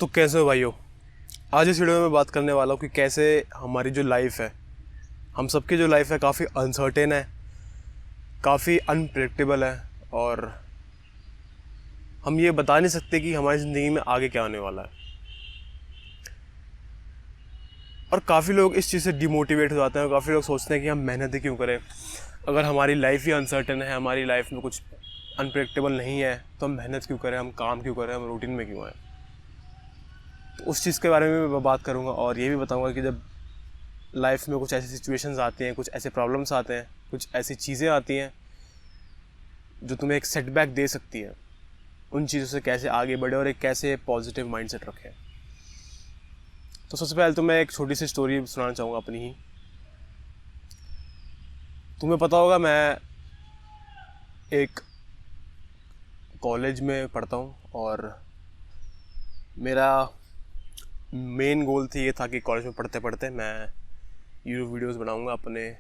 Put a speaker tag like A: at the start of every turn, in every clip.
A: तो कैसे हो भाइयों। आज इस वीडियो में मैं बात करने वाला हूँ कि कैसे हमारी जो लाइफ है, हम सबकी जो लाइफ है काफ़ी अनसर्टेन है, काफ़ी अनप्रेडिक्टेबल है और हम ये बता नहीं सकते कि हमारी ज़िंदगी में आगे क्या होने वाला है। और काफ़ी लोग इस चीज़ से डिमोटिवेट हो जाते हैं और काफ़ी लोग सोचते हैं कि हम मेहनत ही क्यों करें, अगर हमारी लाइफ ही अनसर्टेन है, हमारी लाइफ में कुछ अनप्रेडिक्टेबल नहीं है तो हम मेहनत क्यों करें, हम काम क्यों करें, हम रूटीन में क्यों आए। तो उस चीज़ के बारे में मैं बात करूँगा और ये भी बताऊँगा कि जब लाइफ में कुछ ऐसी सिचुएशंस आती हैं, कुछ ऐसे प्रॉब्लम्स आते हैं, कुछ ऐसी चीज़ें आती हैं जो तुम्हें एक सेटबैक दे सकती है, उन चीज़ों से कैसे आगे बढ़े और एक कैसे पॉजिटिव माइंडसेट रखें। तो सबसे पहले तो मैं एक छोटी सी स्टोरी सुनाना चाहूँगा अपनी ही। तुम्हें पता होगा मैं एक कॉलेज में पढ़ता हूँ और मेरा मेन गोल थी ये था कि कॉलेज में पढ़ते पढ़ते मैं यूट्यूब वीडियोस बनाऊँगा, अपने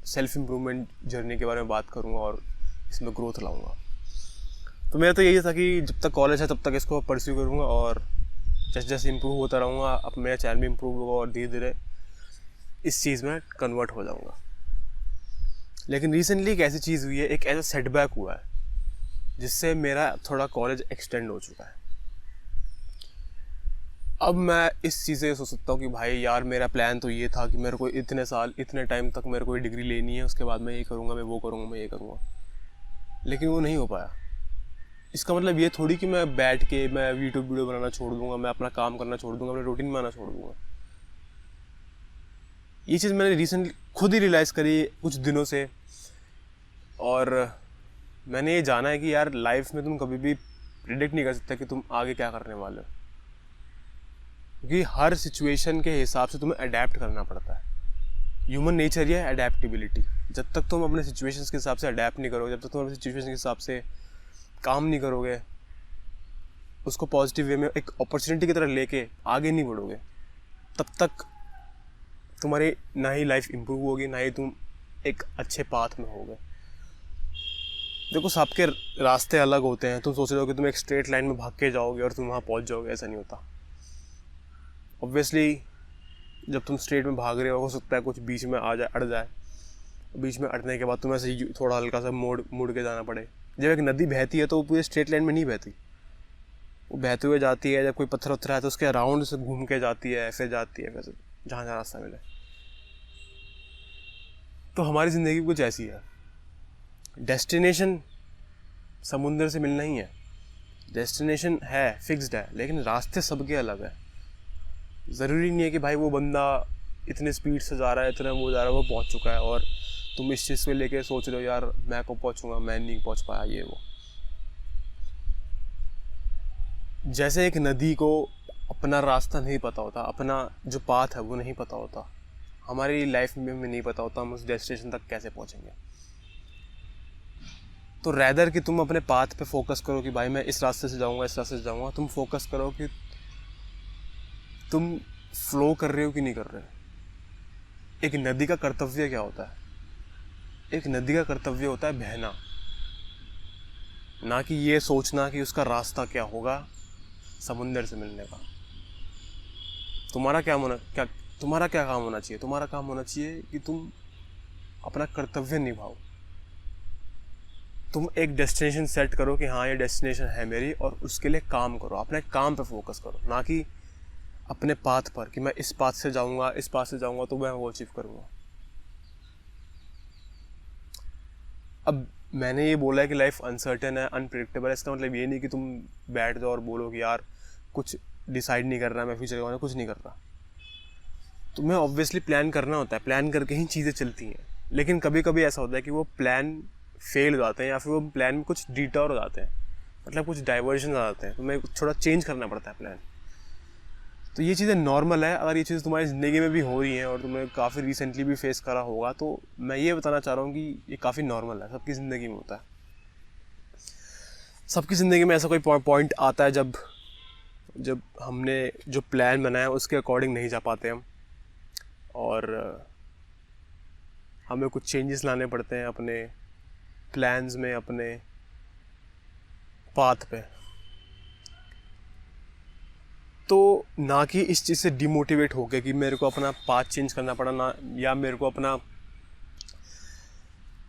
A: सेल्फ इम्प्रूवमेंट जर्नी के बारे में बात करूँगा और इसमें ग्रोथ लाऊँगा। तो मेरा तो यही था कि जब तक कॉलेज है तब तक इसको परस्यू करूँगा और जैसे जैसे इम्प्रूव होता रहूँगा, अब मेरा चैनल भी इम्प्रूव होगा और धीरे धीरे इस चीज़ में कन्वर्ट हो जाऊँगा। लेकिन रिसेंटली एक ऐसी चीज़ हुई है, एक ऐसा सेटबैक हुआ है जिससे मेरा थोड़ा कॉलेज एक्सटेंड हो चुका है। अब मैं इस चीज़ से सोच सकता हूँ कि भाई यार, मेरा प्लान तो ये था कि मेरे को इतने साल, इतने टाइम तक मेरे को ये डिग्री लेनी है, उसके बाद मैं ये करूँगा, मैं वो करूँगा, मैं ये करूँगा, लेकिन वो नहीं हो पाया। इसका मतलब ये थोड़ी कि मैं बैठ के मैं यूट्यूब वीडियो बनाना छोड़ दूँगा, मैं अपना काम करना छोड़ दूँगा, अपने रूटीन में आना छोड़ दूँगा। ये चीज़ मैंने रिसेंटली खुद ही रियलाइज़ करी कुछ दिनों से, और मैंने ये जाना है कि यार लाइफ में तुम कभी भी प्रिडिक्ट नहीं कर सकते कि तुम आगे क्या करने वाले हो, क्योंकि हर सिचुएशन के हिसाब से तुम्हें अडेप्ट करना पड़ता है। ह्यूमन नेचर ये है अडेप्टिबिलिटी। जब तक तुम अपने सिचुएशंस के हिसाब से अडेप्ट नहीं करोगे, जब तक तुम अपने सिचुएशन के हिसाब से काम नहीं करोगे, उसको पॉजिटिव वे में एक अपॉर्चुनिटी की तरह लेके आगे नहीं बढ़ोगे, तब तक तुम्हारी ना ही लाइफ इम्प्रूव होगी, ना ही तुम एक अच्छे पाथ में होगे। देखो, सबके रास्ते अलग होते हैं। तुम सोच रहे हो कि तुम एक स्ट्रेट लाइन में भाग के जाओगे और तुम वहाँ पहुँच जाओगे, ऐसा नहीं होता। ऑब्वियसली जब तुम स्ट्रेट में भाग रहे हो सकता है कुछ बीच में आ जाए, अड़ जाए। बीच में अड़ने के बाद तुम्हें ऐसे थोड़ा हल्का सा मुड़ के जाना पड़े। जब एक नदी बहती है तो वो पूरे स्ट्रेट लाइन में नहीं बहती, वो बहते हुए जाती है। जब कोई पत्थर उत्थर है तो उसके अराउंड से घूम के जाती है, फिर जाती है, फिर जहाँ जहाँ रास्ता मिले। तो हमारी ज़िंदगी कुछ ऐसी है। डेस्टिनेशन समुंदर से मिलना ही है, डेस्टिनेशन है, फिक्स्ड है, लेकिन रास्ते सबके अलग है। ज़रूरी नहीं है कि भाई वो बंदा इतने स्पीड से जा रहा है, इतना वो जा रहा है, वो पहुंच चुका है, और तुम इस चीज़ को लेके सोच रहे हो यार मैं को पहुंचूंगा, मैं नहीं पहुंच पाया, ये वो। जैसे एक नदी को अपना रास्ता नहीं पता होता, अपना जो पाथ है वो नहीं पता होता, हमारी लाइफ में भी नहीं पता होता हम उस डेस्टिनेशन तक कैसे पहुंचेंगे। तो रैदर कि तुम अपने पाथ पे फोकस करो कि भाई मैं इस रास्ते से जाऊंगा, इस रास्ते से जाऊंगा, तुम फोकस करो कि तुम फ्लो कर रहे हो कि नहीं कर रहे हो। एक नदी का कर्तव्य क्या होता है? एक नदी का कर्तव्य होता है बहना, ना कि ये सोचना कि उसका रास्ता क्या होगा समुंदर से मिलने का। तुम्हारा क्या काम होना चाहिए? तुम्हारा काम होना चाहिए कि तुम अपना कर्तव्य निभाओ। तुम एक डेस्टिनेशन सेट करो कि हाँ ये डेस्टिनेशन है मेरी, और उसके लिए काम करो, अपने काम पे फोकस करो, ना कि अपने पाथ पर कि मैं इस पाथ से जाऊंगा, इस पाथ से जाऊंगा तो मैं वो अचीव करूंगा। अब मैंने ये बोला है कि लाइफ अनसर्टेन है, अनप्रिडिक्टेबल है, इसका मतलब ये नहीं कि तुम बैठ जाओ और बोलो कि यार कुछ डिसाइड नहीं कर रहा, मैं फ्यूचर के बारे में कुछ नहीं कर रहा। तुम्हें ऑब्वियसली प्लान करना होता है, प्लान करके ही चीज़ें चलती हैं। लेकिन कभी कभी ऐसा होता है कि वो प्लान फेल हो जाते हैं, या फिर वो प्लान में कुछ डिटॉर हो जाते हैं, मतलब कुछ डाइवर्जन आ जाते हैं, तुम्हें थोड़ा चेंज करना पड़ता है प्लान। तो ये चीज़ें नॉर्मल है। अगर ये चीज़ तुम्हारी ज़िंदगी में भी हो रही हैं और तुमने काफ़ी रिसेंटली भी फेस करा होगा, तो मैं ये बताना चाह रहा हूँ कि ये काफ़ी नॉर्मल है, सबकी ज़िंदगी में होता है। सबकी ज़िंदगी में ऐसा कोई पॉइंट आता है जब जब हमने जो प्लान बनाया उसके अकॉर्डिंग नहीं जा पाते हम, और हमें कुछ चेंजेस लाने पड़ते हैं अपने प्लान्स में, अपने पाथ पे। तो ना कि इस चीज़ से डिमोटिवेट हो गया कि मेरे को अपना पाथ चेंज करना पड़ा ना, या मेरे को अपना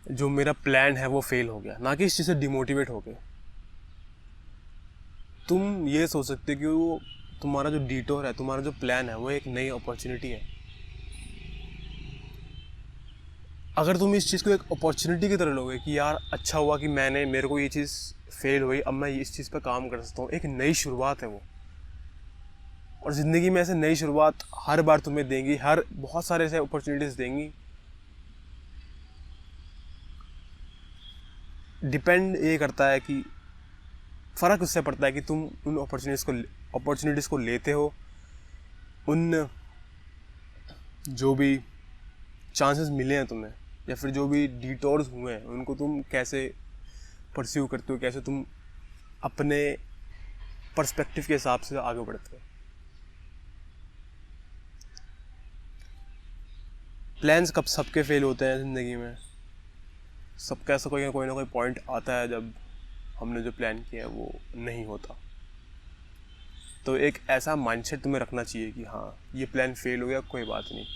A: जो मेरा प्लान है वो फेल हो गया, ना कि इस चीज़ से डिमोटिवेट हो गए। तुम ये सोच सकते हो कि वो तुम्हारा जो डिटोर है, तुम्हारा जो प्लान है, वो एक नई अपॉर्चुनिटी है। अगर तुम इस चीज़ को एक अपॉर्चुनिटी की तरह लोगे कि यार अच्छा हुआ कि मेरे को ये चीज़ फेल हुई, अब मैं इस चीज़ पर काम कर सकता हूँ, एक नई शुरुआत है वो। और ज़िंदगी में ऐसे नई शुरुआत हर बार तुम्हें देंगी, हर बहुत सारे ऐसे अपॉर्चुनिटीज़ देंगी। डिपेंड ये करता है कि फ़र्क उससे पड़ता है कि तुम उन अपॉर्चुनिटीज़ को लेते हो, उन जो भी चांसेस मिले हैं तुम्हें, या फिर जो भी डिटोर्स हुए हैं उनको तुम कैसे परस्यू करते हो, कैसे तुम अपने पर्सपेक्टिव के हिसाब से आगे बढ़ते हो। प्लान्स कब सबके फेल होते हैं ज़िंदगी में, सबका ऐसा कोई ना कोई पॉइंट आता है जब हमने जो प्लान किया है वो नहीं होता। तो एक ऐसा माइंडसेट तुम्हें रखना चाहिए कि हाँ ये प्लान फेल हो गया, कोई बात नहीं,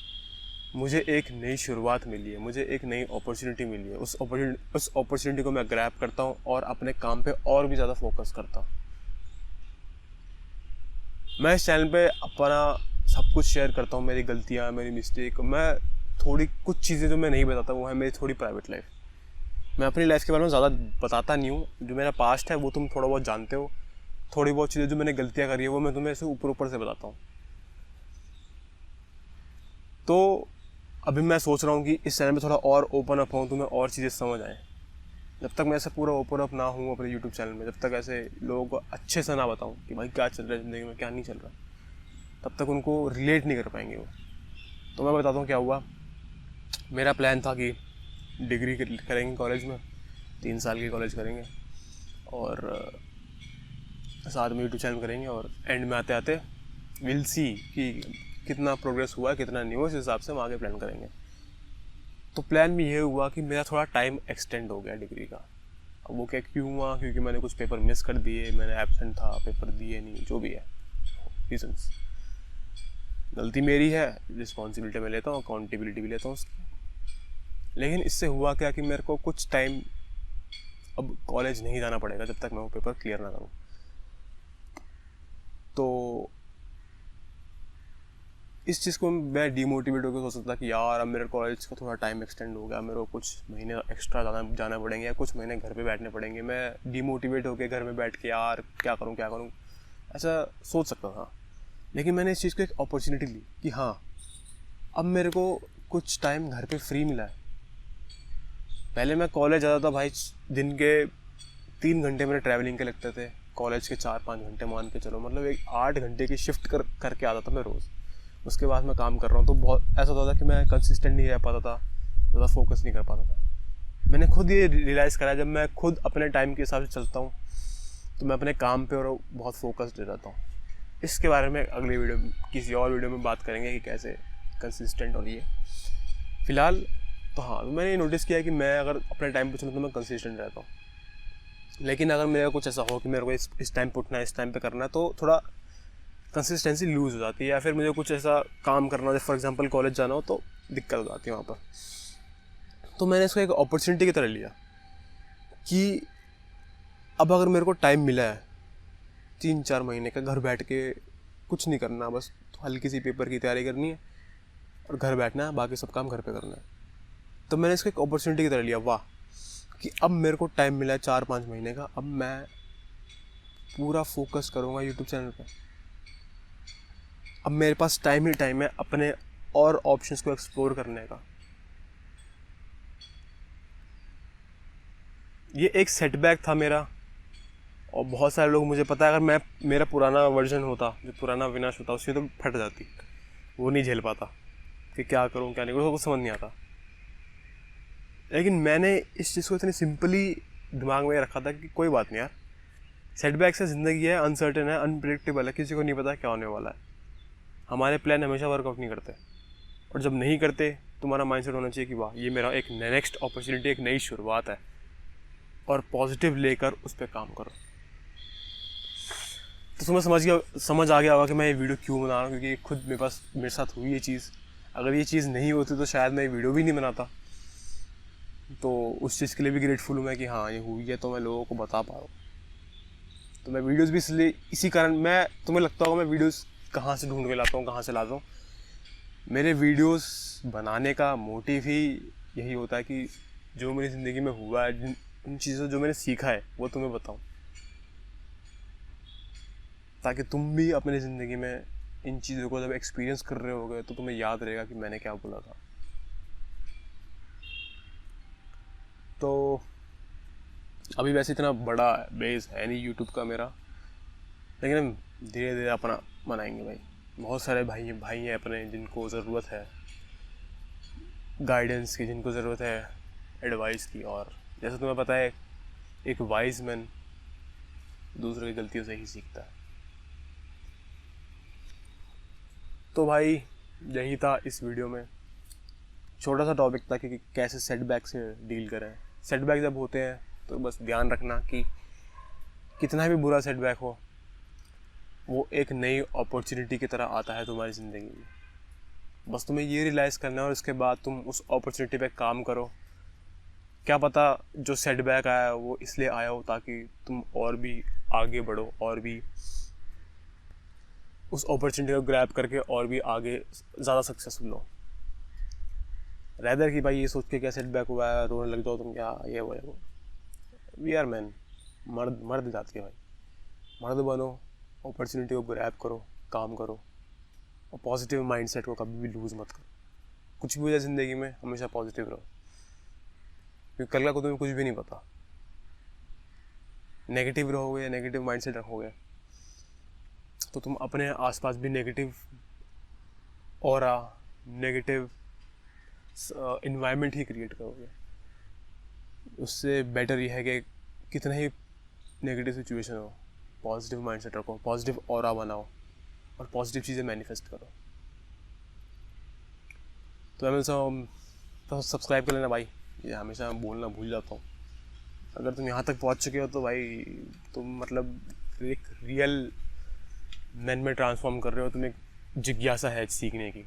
A: मुझे एक नई शुरुआत मिली है, मुझे एक नई अपॉर्चुनिटी मिली है, उस अपॉर्चुनिटी को मैं ग्रैब करता हूँ और अपने काम पे और भी ज़्यादा फोकस करता हूँ। मैं इस चैनल पे अपना सब कुछ शेयर करता हूँ, मेरी गलतियाँ, मेरी मिस्टेक, मैं थोड़ी कुछ चीज़ें जो मैं नहीं बताता वो है मेरी थोड़ी प्राइवेट लाइफ। मैं अपनी लाइफ के बारे में ज़्यादा बताता नहीं हूँ, जो मेरा पास्ट है वो तुम थोड़ा बहुत जानते हो, थोड़ी बहुत चीज़ें जो मैंने गलतियाँ करी है वो मैं तुम्हें ऐसे ऊपर से बताता हूँ। तो अभी मैं सोच रहा हूँ कि इस चैनल में थोड़ा और ओपन अप हूँ, तुम्हें और चीज़ें समझ आएँ। जब तक मैं ऐसे पूरा ओपन अप ना हूँ अपने यूट्यूब चैनल में, जब तक ऐसे लोगों को अच्छे से ना बताऊँ कि भाई क्या चल रहा है ज़िंदगी में, क्या नहीं चल रहा, तब तक उनको रिलेट नहीं कर पाएंगे वो। तो मैं बताता हूँ क्या हुआ। मेरा प्लान था कि डिग्री करेंगे कॉलेज में, 3 साल की कॉलेज करेंगे और साथ में यूट्यूब चैनल करेंगे, और एंड में आते आते विल सी कि कितना प्रोग्रेस हुआ, कितना नहीं हुआ, उस हिसाब से हम आगे प्लान करेंगे। तो प्लान में ये हुआ कि मेरा थोड़ा टाइम एक्सटेंड हो गया डिग्री का। अब वो क्या क्यों हुआ, क्योंकि मैंने कुछ पेपर मिस कर दिए, मैंने एब्सेंट था, पेपर दिए नहीं, जो भी है रीजंस, गलती मेरी है, रिस्पॉन्सिबिलिटी मैं लेता हूँ, अकाउंटेबिलिटी भी लेता हूँ उसकी। लेकिन इससे हुआ क्या कि मेरे को कुछ टाइम अब कॉलेज नहीं जाना पड़ेगा जब तक मैं वो पेपर क्लियर ना करूँ। तो इस चीज़ को मैं डीमोटिवेट होकर सोच सकता कि यार अब मेरे कॉलेज का थोड़ा टाइम एक्सटेंड हो गया, मेरे को कुछ महीने एक्स्ट्रा जाना पड़ेंगे, या कुछ महीने घर पे बैठने पड़ेंगे। मैं डीमोटिवेट होकर घर में बैठ के यार क्या करूँ ऐसा सोच सकता था। लेकिन मैंने इस चीज़ को एक अपॉर्चुनिटी ली कि हाँ अब मेरे को कुछ टाइम घर पे फ्री मिला है। पहले मैं कॉलेज जाता था भाई, दिन के 3 घंटे मेरे ट्रैवलिंग के लगते थे, कॉलेज के 4-5 घंटे मान के चलो, मतलब एक 8 घंटे की शिफ्ट करके आता था मैं रोज़। उसके बाद मैं काम कर रहा हूँ तो बहुत ऐसा होता था कि मैं कंसिस्टेंट नहीं रह पाता था, ज़्यादा फोकस नहीं कर पाता था। मैंने खुद ये रियलाइज़ करा, जब मैं खुद अपने टाइम के हिसाब से चलता हूँ तो मैं अपने काम पे और बहुत फोकस्ड रहता हूँ। इसके बारे में अगली वीडियो, किसी और वीडियो में बात करेंगे कि कैसे कंसिस्टेंट हो रही है। फ़िलहाल तो हाँ, मैंने ये नोटिस किया कि मैं अगर अपने टाइम पे चलूँ तो मैं कंसिस्टेंट रहता हूँ। लेकिन अगर मेरा कुछ ऐसा हो कि मेरे को इस टाइम पे उठना है, इस टाइम पे करना है, तो थोड़ा कंसिस्टेंसी लूज़ हो जाती है। या फिर मुझे कुछ ऐसा काम करना हो, फॉर एग्जांपल कॉलेज जाना हो, तो दिक्कत हो जाती है वहाँ पर। तो मैंने इसको एक अपॉर्चुनिटी की तरह लिया कि अब अगर मेरे को टाइम मिला है 3-4 महीने का, घर बैठ के कुछ नहीं करना, बस हल्की सी पेपर की तैयारी करनी है और घर बैठना है, बाकी सब काम घर पे करना है। तो मैंने इसको एक अपॉर्चुनिटी की तरह लिया, वाह कि अब मेरे को टाइम मिला है 4-5 महीने का, अब मैं पूरा फोकस करूँगा यूट्यूब चैनल पर। अब मेरे पास टाइम ही टाइम है अपने और ऑप्शंस को एक्सप्लोर करने का। ये एक सेटबैक था मेरा, और बहुत सारे लोग, मुझे पता है अगर मेरा पुराना वर्जन होता, जो पुराना विनाश होता, उसकी तो फट जाती, वो नहीं झेल पाता कि क्या करूँ क्या नहीं करूँ, कुछ समझ नहीं आता। लेकिन मैंने इस चीज़ को इतनी सिंपली दिमाग में रखा था कि कोई बात नहीं यार, सेटबैक से ज़िंदगी है, अनसर्टेन है, अनप्रेडिक्टेबल है, किसी को नहीं पता क्या होने वाला है। हमारे प्लान हमेशा वर्कआउट नहीं करते, और जब नहीं करते तुम्हारा माइंडसेट होना चाहिए कि वाह ये मेरा एक नेक्स्ट अपॉर्चुनिटी, एक नई शुरुआत है, और पॉजिटिव लेकर उस पर काम करो। तो तुम्हें समझ आ गया होगा कि मैं ये वीडियो क्यों बना रहा हूँ, क्योंकि खुद मेरे साथ हुई ये चीज़। अगर ये चीज़ नहीं होती तो शायद मैं ये वीडियो भी नहीं बनाता। तो उस चीज़ के लिए भी ग्रेटफुल हूँ मैं कि हाँ ये हुई है, तो मैं लोगों को बता पा रहा हूँ। तो मैं वीडियोस भी इसलिए इसी कारण, मैं तुम्हें लगता होगा मैं वीडियोस कहाँ से ढूंढ के लाता हूँ, कहाँ से लाता हूँ। मेरे वीडियोस बनाने का मोटिव ही यही होता है कि जो मेरी ज़िंदगी में हुआ है, उन चीज़ों जो मैंने सीखा है वो तुम्हें बताऊँ, ताकि तुम भी अपनी ज़िंदगी में इन चीज़ों को जब एक्सपीरियंस कर रहे होगे तो तुम्हें याद रहेगा कि मैंने क्या बोला था। तो अभी वैसे इतना बड़ा बेस है नहीं यूट्यूब का मेरा, लेकिन हम धीरे धीरे अपना बनाएंगे भाई। बहुत सारे भाई हैं अपने जिनको ज़रूरत है गाइडेंस की, जिनको ज़रूरत है एडवाइस की। और जैसे तुम्हें पता है, एक वाइज मैन दूसरों की गलतियों से ही सीखता है। तो भाई यही था इस वीडियो में, छोटा सा टॉपिक था कि कैसे सेटबैक से डील करें। सेटबैक जब होते हैं तो बस ध्यान रखना कि कितना भी बुरा सेटबैक हो, वो एक नई अपॉर्चुनिटी की तरह आता है तुम्हारी ज़िंदगी में। बस तुम्हें ये रियलाइज़ करना है और उसके बाद तुम उस अपॉर्चुनिटी पे काम करो। क्या पता जो सेटबैक आया वो इसलिए आया हो ताकि तुम और भी आगे बढ़ो, और भी उस अपॉर्चुनिटी को ग्रैब करके और भी आगे ज़्यादा सक्सेसफुल हो। रैदर कि भाई ये सोच के क्या सेटबैक हुआ है रोने लग जाओ तुम, क्या ये वो। वी आर मैन, मर्द जात के भाई, मर्द बनो, अपॉर्चुनिटी को ग्रैब करो, काम करो, और पॉजिटिव माइंडसेट को कभी भी लूज़ मत करो। कुछ भी हो जाए ज़िंदगी में हमेशा पॉजिटिव रहो, क्योंकि कल का को तुम्हें कुछ भी नहीं पता। नेगेटिव रहोगे, नेगेटिव माइंडसेट रखोगे तो तुम अपने आसपास भी नेगेटिव ऑरा, नेगेटिव इन्वायरमेंट ही क्रिएट करोगे। उससे बेटर ये है कि कितना ही नेगेटिव सिचुएशन हो, पॉजिटिव माइंडसेट रखो, पॉजिटिव ऑरा बनाओ और पॉजिटिव चीज़ें मैनिफेस्ट करो। तो मैं तो सब्सक्राइब कर लेना भाई, ये हमेशा मैं बोलना भूल जाता हूँ। अगर तुम यहाँ तक पहुँच चुके हो तो भाई तुम मतलब एक रियल मैन में ट्रांसफॉर्म कर रहे हो। तुम एक जिज्ञासा है सीखने की,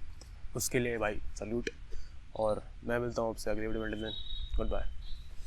A: उसके लिए भाई सल्यूट। और मैं मिलता हूँ आपसे अगले वीडियो में। Good bye.